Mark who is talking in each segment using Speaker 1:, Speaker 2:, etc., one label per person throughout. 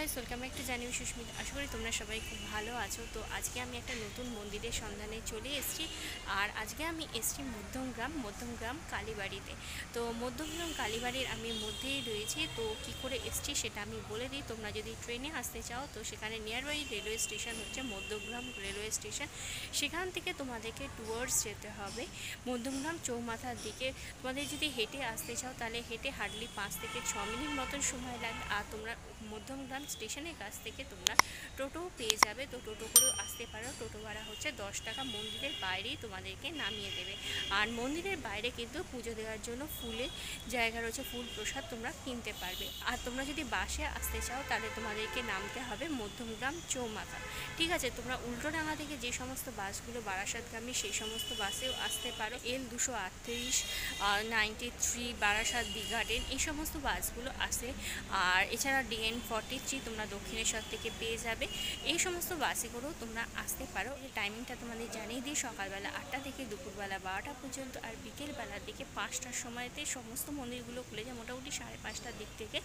Speaker 1: Guys, welcome back to জানি সুস্মিতা। আশা করি তোমরা সবাই খুব ভালো আছো। তো আজকে আমি একটা নতুন মন্দিরের সন্ধানে চলে এসেছি। আর আজকে আমি এসেছি মধ্যমগ্রাম কালীবাড়িতে। তো মধ্যমগ্রাম কালীবাড়ির আমি মধ্যেই রয়েছি। তো কি করে এসেছি সেটা আমি বলে দিই। তোমরা যদি ট্রেনে আসতে চাও তো সেখানে নিয়ারবাই রেলওয়ে স্টেশন হচ্ছে মধ্যমগ্রাম রেলওয়ে স্টেশন। সেখান থেকে তোমাদেরকে টুয়ার্ডস যেতে হবে মধ্যমগ্রাম চৌমাথার দিকে। তোমাদের যদি হেঁটে আসতে চাও তাহলে হেঁটে হার্ডলি 5 থেকে 6 মিনিট মতন সময় লাগবে। আর তোমরা মধ্যমগ্রাম স্টেশনের কাছ থেকে তোমরা টোটো পেয়ে যাবে। তো টোটো করেও আসতে পারো। টোটো ভাড়া হচ্ছে 10 টাকা। মন্দিরের বাইরেই তোমাদেরকে নামিয়ে দেবে। আর মন্দিরের বাইরে কিন্তু পুজো দেওয়ার জন্য ফুলের জায়গা রয়েছে, ফুল প্রসাদ তোমরা কিনতে পারবে। আর তোমরা যদি বাসে আসতে চাও তাহলে তোমাদেরকে নামতে হবে মধ্যমগ্রাম চৌমাথা। ঠিক আছে, তোমরা উল্টোডাঙ্গা থেকে যে সমস্ত বাসগুলো বারাসাতগামী সেই সমস্ত বাসেও আসতে পারো। L238, 93, বারাসাত বি গার্ডেন, এই সমস্ত বাসগুলো আসে। আর এছাড়া DN43 তোমরা দক্ষিণেশ্বর থেকে পেয়ে যাবে। এই সমস্ত বাসে করেও তোমরা আসতে পারো। এই টাইমিংটা তোমাদের জানিয়ে দিই, সকালবেলা 8টা থেকে দুপুরবেলা 12টা পর্যন্ত। আর বিকেলবেলার দিকে 5টার সময়তে সমস্ত মন্দিরগুলো খুলে যায়। মোটামুটি 5:30টার দিক থেকে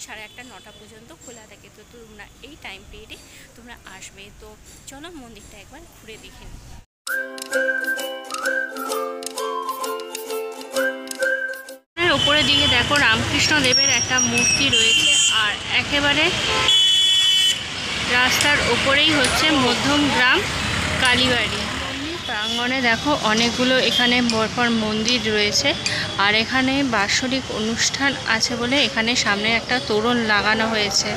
Speaker 1: 8:30, 9টা পর্যন্ত খোলা থাকে। তো তোমরা এই টাইম পিরিয়ডে তোমরা আসবে। তো চলো মন্দিরটা একবার ঘুরে দেখে নিই। উপরের দিকে দেখো রামকৃষ্ণ দেবের একটা মূর্তি রয়েছে। আর একেবারে রাস্তার ওপরেই হচ্ছে মধ্যমগ্রাম কালীবাড়ি। মন্দির প্রাঙ্গণে দেখো অনেকগুলো এখানে পরপর মন্দির রয়েছে। আর এখানে বাৎসরিক অনুষ্ঠান আছে বলে এখানে সামনে একটা তোরণ লাগানো হয়েছে।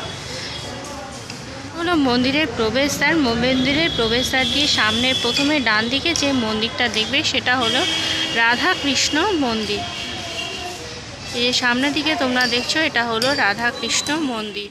Speaker 1: হলো মন্দিরের প্রবেশদ্বার। মন্দিরের প্রবেশদ্বার দিয়ে সামনের প্রথমে ডান দিকে যে মন্দিরটা দেখবে সেটা হলো রাধাকৃষ্ণ মন্দির। এই যে সামনের দিকে তোমরা দেখছো এটা হলো রাধাকৃষ্ণ মন্দির।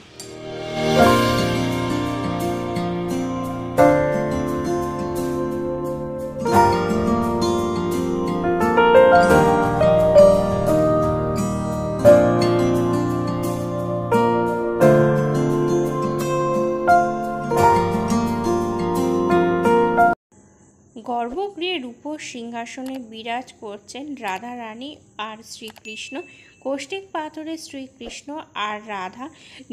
Speaker 1: গর্ভগৃহে রূপোর সিংহাসনে বিরাজ করছেন রাধা রানী আর শ্রীকৃষ্ণ। কৌষ্টিক পাথরের শ্রীকৃষ্ণ আর রাধা।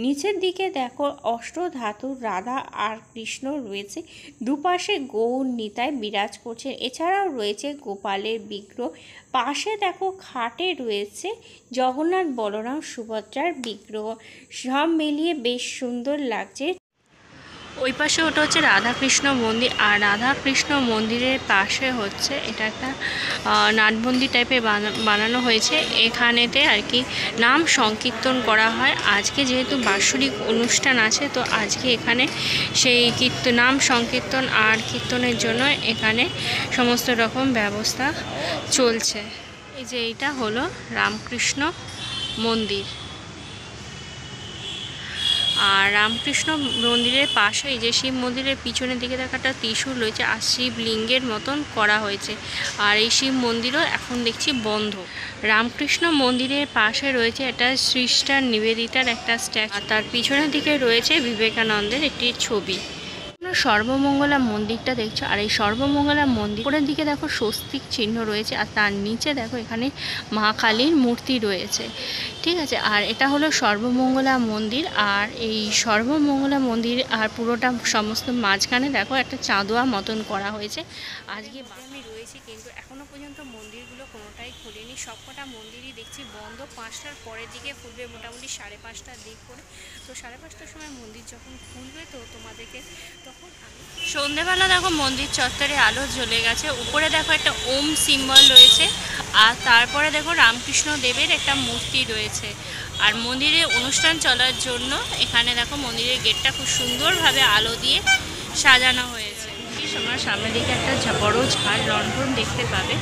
Speaker 1: নিচের দিকে দেখো অষ্টধাতুর রাধা আর কৃষ্ণ রয়েছে। দুপাশে গৌর নিতাই বিরাজ করছে। এছাড়াও রয়েছে গোপালের বিগ্রহ। পাশে দেখো খাটে রয়েছে জগন্নাথ, বলরাম, সুভদ্রার বিগ্রহ। সব মিলিয়ে বেশ সুন্দর লাগছে। ওই পাশে ওটা হচ্ছে রাধাকৃষ্ণ মন্দির। আর রাধাকৃষ্ণ মন্দিরের পাশে হচ্ছে এটা একটা নাটবন্দি টাইপের বানানো হয়েছে। এখানেতে আর কি নাম সংকীর্তন করা হয়। আজকে যেহেতু বাৎসরিক অনুষ্ঠান আছে তো আজকে এখানে সেই নাম সংকীর্তন আর কীর্তনের জন্য এখানে সমস্ত রকম ব্যবস্থা চলছে। এই যে এইটা হলো রামকৃষ্ণ মন্দির। আর রামকৃষ্ণ মন্দিরের পাশে এই যে শিব মন্দিরের পিছনের দিকে দেখা একটা ত্রিশূল রয়েছে আর শিবলিঙ্গের মতন করা হয়েছে। আর এই শিব মন্দিরও এখন দেখছি বন্ধ। রামকৃষ্ণ মন্দিরের পাশে রয়েছে একটা সিস্টার নিবেদিতার একটা স্ট্যাচু। তার পিছনের দিকে রয়েছে বিবেকানন্দের একটি ছবি। সর্বমঙ্গলা মন্দিরটা দেখছো। আর এই সর্বমঙ্গলা মন্দিরের দিকে দেখো স্বস্তিক চিহ্ন রয়েছে। আর তার নিচে দেখো এখানে মা কালীর মূর্তি রয়েছে। ঠিক আছে, আর এটা হলো সর্বমঙ্গলা মন্দির। আর এই সর্বমঙ্গলা মন্দির আর পুরোটা সমস্ত মাঝখানে দেখো একটা চাঁদোয়া মতন করা হয়েছে। আজকে আমি রয়েছি কিন্তু এখনো পর্যন্ত মন্দিরগুলো কোনোটাই খুলেনি। সবকটা মন্দিরই দেখছি বন্ধ। 5টার পরের দিকে খুলবে, মোটামুটি 5:30টার দিক করে। তো 5:30টার সময় মন্দির যখন খুলবে তো তোমাদেরকে তখন আমি সন্ধেবেলা দেখো মন্দির চত্বরে আলো জ্বলে গেছে। উপরে দেখো একটা ওম সিম্বল রয়েছে। আর তারপরে দেখো রামকৃষ্ণ দেবের একটা মূর্তি রয়েছে। আর মন্দিরে অনুষ্ঠান চলার জন্য এখানে দেখো মন্দিরের গেটটা খুব সুন্দরভাবে আলো দিয়ে সাজানো হয়েছে। আমার সামনের দিকে একটা বড় ঝাড় লণ্ঠন দেখতে পাবে।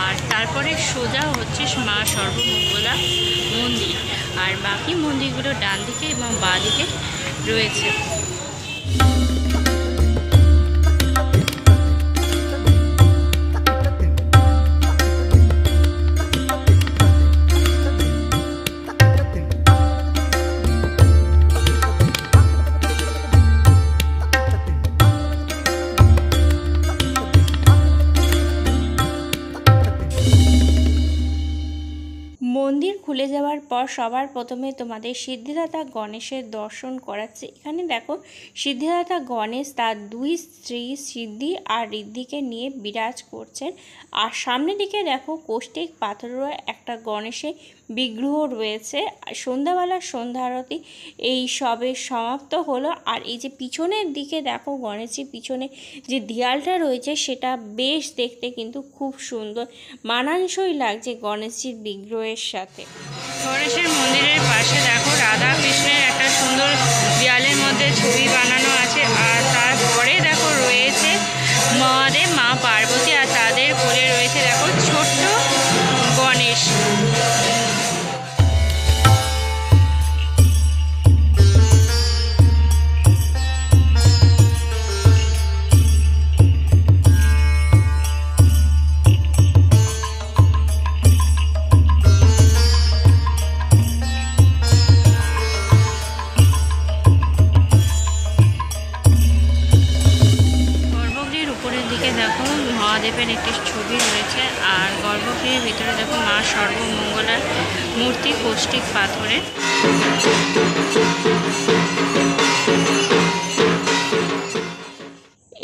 Speaker 1: আর তারপরে সোজা হচ্ছে মা সর্বমঙ্গলা মন্দির। আর বাকি মন্দিরগুলো ডান দিকে এবং বাঁ দিকে রয়েছে। মন্দির খুলে খুলে যাওয়ার পর সবার প্রথমে তোমাদের সিদ্ধিদাতা গণেশের দর্শন করাচ্ছে। এখানে দেখো সিদ্ধিদাতা গণেশ তার 2 স্ত্রী সিদ্ধি আর ঋদ্ধিকে নিয়ে বিরাজ করছেন। আর সামনের দিকে দেখো কৌষ্টিক পাথরের একটা গণেশের বিগ্রহ রয়েছে। সন্ধ্যাবেলার সন্ধ্যা আরতি এই সবে সমাপ্ত হলো। আর এই যে পিছনের দিকে দেখো গণেশের পিছনে যে দেয়ালটা রয়েছে সেটা বেশ দেখতে কিন্তু খুব সুন্দর, মানানসই লাগছে গণেশজির বিগ্রহের সাথে। গণেশের মন্দিরের পাশে দেখো রাধা কৃষ্ণের একটা সুন্দর দেয়ালের মধ্যে ছবি বানানো আছে। আর তারপরে দেখো রয়েছে মহাদেব, মা পার্বতী, আর তাদের কোলে রয়েছে দেখো ছোট্ট গণেশ। দেখো মহাদেবের একটি ছবি রয়েছে। আর গর্ভগৃহের ভিতরে দেখো মা সর্বমঙ্গলার মূর্তি কৌষ্টিক পাথরের।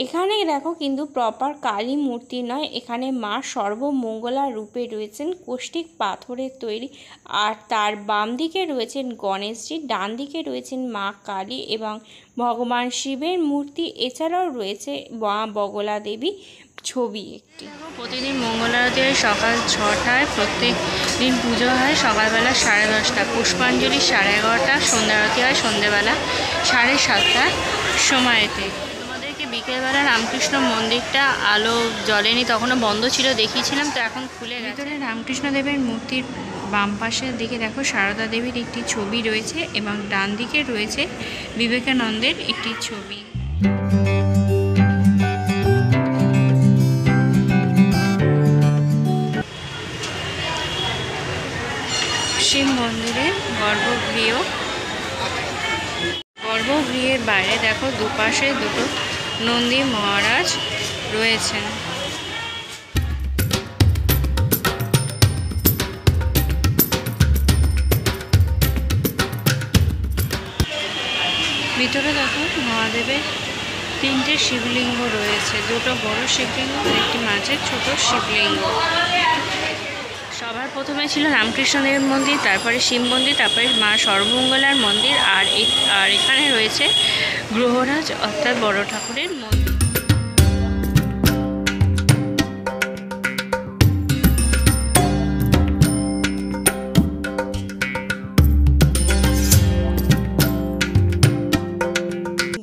Speaker 1: এখানে দেখো কিন্তু প্রপার কালী মূর্তি নয়, এখানে মা সর্বমঙ্গলা রূপে রয়েছেন কৌষ্টিক পাথরের তৈরি। আর তার বাম দিকে রয়েছেন গণেশজি, ডান দিকে রয়েছেন মা কালী এবং ভগবান শিবের মূর্তি। এছাড়াও রয়েছে মা বগলা দেবী ছবি একটি। প্রতিদিন মঙ্গল আরতি হয় সকাল 6টায়, প্রত্যেক দিন পুজো হয় সকালবেলা 10:30, পুষ্পাঞ্জলি 11:30, সন্ধ্যা আরতি হয় সন্ধ্যেবেলা 7:30 সময়তে। বিকেলবেলা রামকৃষ্ণ মন্দিরটা আলো জ্বলেনি, তখনও বন্ধ ছিল, দেখিয়েছিলাম, তো এখন খুলে গেছে। ভিতরে রামকৃষ্ণদেবের মূর্তির বাম পাশের দিকে দেখো সারদা দেবীর একটি ছবি রয়েছে এবং ডান দিকে রয়েছে বিবেকানন্দের একটি ছবি। শিব মন্দিরের গর্ভগৃহের বাইরে দেখো দুপাশে দুটো নন্দী মহারাজ রয়েছেন। ভিতরে দেখো মহাদেবের 3টে শিবলিঙ্গ রয়েছে, দুটো বড় শিবলিঙ্গ, একটি মাঝের ছোট শিবলিঙ্গ। সবার প্রথমে ছিল রামকৃষ্ণদেবের মন্দির, তারপরে শিব মন্দির, তারপরে মা সর্বমঙ্গলার মন্দির, আর এখানে রয়েছে গ্রহরাজ অর্থাৎ বড় ঠাকুরের মন্দির।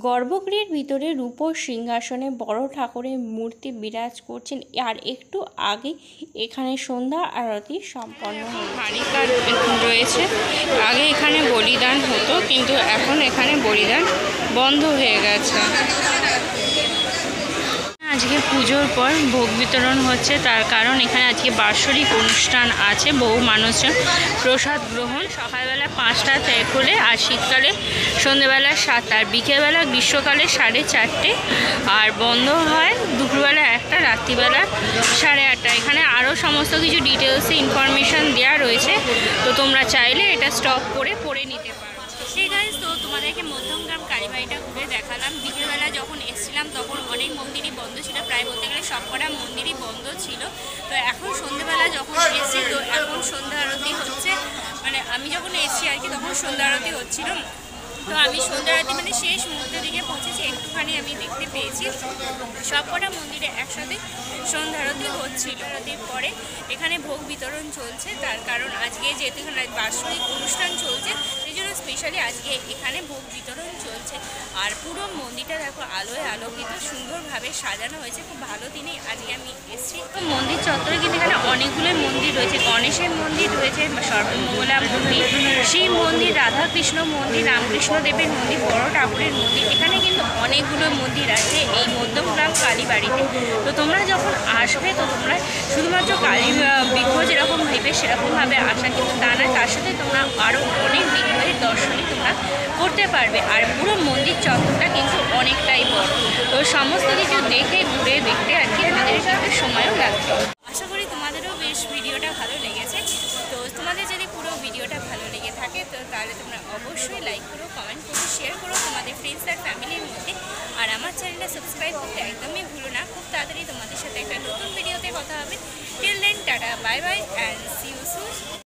Speaker 1: গর্ভগৃহের ভিতরে রূপোর সিংহাসনে বড় ঠাকুরের মূর্তি বিরাজ করছেন। আর একটু আগে এখানে সন্ধ্যা আরতি সম্পন্ন রয়েছে। আগে এখানে বলিদান হতো, কিন্তু এখন এখানে বলিদান বন্ধ হয়ে গেছে। আজকে পুজোর পর ভোগ বিতরণ হচ্ছে, তার কারণ এখানে আজকে বাৎসরিক অনুষ্ঠান আছে, বহু মানুষজন প্রসাদ গ্রহণ। সকালবেলা 5টা থেকে খুলে, আর শীতকালে সন্ধ্যেবেলা 7, আর বিকেলবেলা গ্রীষ্মকালে 4:30, আর বন্ধ হয় দুপুরবেলা 1টা, রাত্রিবেলা 8:30। এখানে আরও সমস্ত কিছু ডিটেলসে ইনফরমেশান দেওয়া রয়েছে, তো তোমরা চাইলে এটা স্টপ করে পড়ে নিতে পারো। সেই গাইজ, তো তোমাদেরকে মধ্যমগ্রাম কালীবাড়িটা ঘুরে দেখালাম। বিকেলবেলা যখন এসেছিলাম তখন অনেক মন্দিরই বন্ধ ছিল, প্রায় বলতে গেলে সবকটা মন্দিরই বন্ধ ছিল। তো এখন সন্ধ্যেবেলা যখন এসেছি, তো এখন সন্ধ্যা আরতি হচ্ছে, মানে আমি যখন এসেছি আর কি তখন সন্ধ্যা আরতি হচ্ছিল। তো আমি সন্ধ্যা আরতি মানে শেষ মুহূর্তের দিকে পৌঁছেছি, একটুখানি আমি দেখতে পেয়েছি সবকটা মন্দিরে একসাথে সন্ধ্যা আরতি হচ্ছিল। আরতির পরে এখানে ভোগ বিতরণ চলছে, তার কারণ আজকে যেহেতু এখানে বাৎসরিক অনুষ্ঠান চলছে, সেই জন্য স্পেশালি আজকে এখানে ভোগ বিতরণ চলছে। আর পুরো মন্দিরটা দেখো আলোয় আলোকিত, সুন্দরভাবে সাজানো হয়েছে, খুব ভালো দিনে আজকে আমি এসেছি। তো মন্দির চত্বরে কিন্তু এখানে অনেকগুলো মন্দির রয়েছে, গণেশের মন্দির রয়েছে, সর্বমঙ্গলা মন্দির, শিব মন্দির, রাধাকৃষ্ণ মন্দির, রামকৃষ্ণদেবের মন্দির, বড় ঠাকুরের মন্দির। এখানে কিন্তু অনেকগুলো মন্দির আছে এই মধ্যমগ্রাম কালীবাড়িতে। তো তোমরা যখন আসবে, তো তোমরা শুধুমাত্র কালী বিগ্রহ যেরকম ভেবে সেরকমভাবে আসা কিন্তু তা নয়, তার সাথে তোমরা আরও অনেক বিগ্রহের দর্শনই তোমরা করতে পারবে। আর পুরো মন্দির চত্বরটা কিন্তু অনেকটাই বড়, তো সমস্ত কিছু দেখে ঘুরে দেখতে আর কি আমাদের কিন্তু সময়ও লাগবে। আশা করি তোমাদেরও বেশ ভিডিওটা ভালো লেগেছে। তো তোমাদের যদি পুরো ভিডিওটা থাকে তো তাহলে তোমরা অবশ্যই লাইক করো, কমেন্ট করো, শেয়ার করো তোমাদের ফ্রেন্ডস আর ফ্যামিলির মধ্যে। আর আমার চ্যানেলটা সাবস্ক্রাইব করতে একদমই ভুলো না। খুব তাড়াতাড়ি তোমাদের সাথে একটা নতুন ভিডিওতে কথা হবে। Till then tata, bye bye and see you soon.